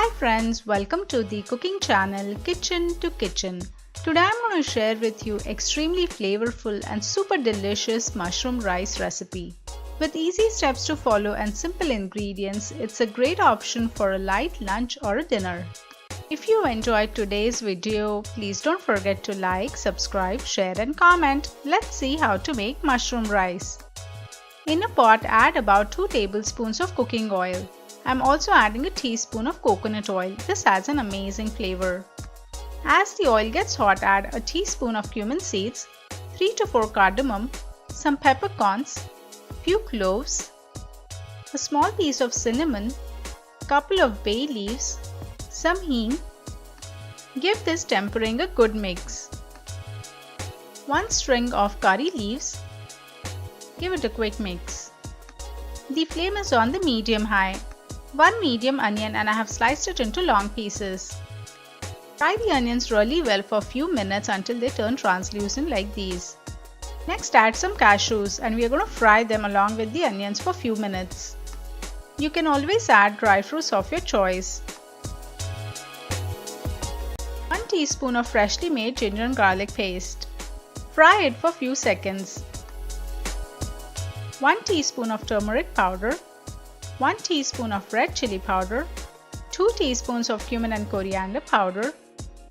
Hi friends, welcome to the cooking channel Kitchen to Kitchen. Today I'm going to share with you extremely flavorful and super delicious mushroom rice recipe. With easy steps to follow and simple ingredients, it's a great option for a light lunch or a dinner. If you enjoyed today's video, please don't forget to like, subscribe, share and comment. Let's see how to make mushroom rice. In a pot, add about 2 tablespoons of cooking oil. I'm also adding a teaspoon of coconut oil. This adds an amazing flavor. As the oil gets hot, add a teaspoon of cumin seeds, 3 to 4 cardamom, some peppercorns, few cloves, a small piece of cinnamon, couple of bay leaves, some hing. Give this tempering a good mix. 1 string of curry leaves. Give it a quick mix. The flame is on the medium-high. 1 medium onion and I have sliced it into long pieces. Fry the onions really well for a few minutes until they turn translucent like these. Next add some cashews and we are going to fry them along with the onions for a few minutes. You can always add dry fruits of your choice. 1 teaspoon of freshly made ginger and garlic paste. Fry it for a few seconds. 1 teaspoon of turmeric powder, 1 teaspoon of red chili powder, 2 teaspoons of cumin and coriander powder,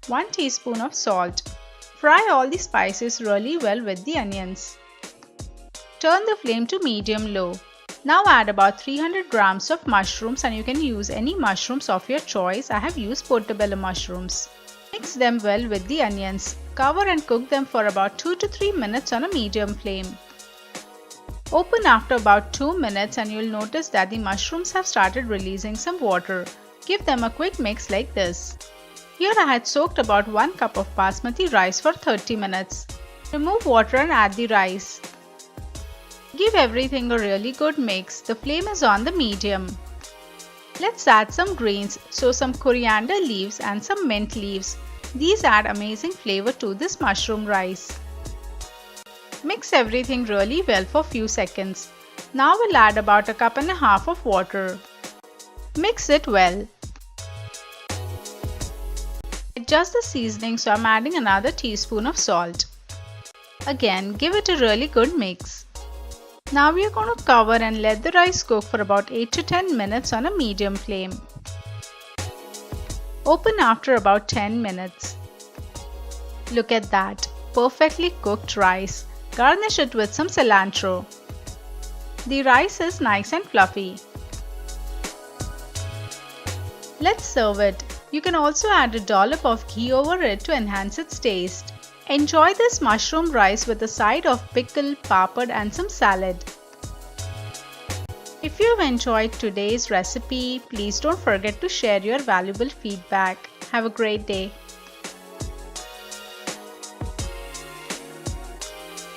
1 teaspoon of salt. Fry all the spices really well with the onions. Turn the flame to medium-low. Now add about 300 grams of mushrooms and you can use any mushrooms of your choice. I have used portobello mushrooms. Mix them well with the onions. Cover and cook them for about 2 to 3 minutes on a medium flame. Open after about 2 minutes and you'll notice that the mushrooms have started releasing some water. Give them a quick mix like this. Here I had soaked about 1 cup of basmati rice for 30 minutes. Remove water and add the rice. Give everything a really good mix. The flame is on the medium. Let's add some greens, so some coriander leaves and some mint leaves. These add amazing flavor to this mushroom rice. Mix everything really well for few seconds. Now we'll add about 1.5 cups of water. Mix it well. Adjust the seasoning, so I'm adding another teaspoon of salt. Again, give it a really good mix. Now we are going to cover and let the rice cook for about 8 to 10 minutes on a medium flame. Open after about 10 minutes. Look at that, perfectly cooked rice. Garnish it with some cilantro. The rice is nice and fluffy. Let's serve it. You can also add a dollop of ghee over it to enhance its taste. Enjoy this mushroom rice with a side of pickle, papad and some salad. If you've enjoyed today's recipe, please don't forget to share your valuable feedback. Have a great day.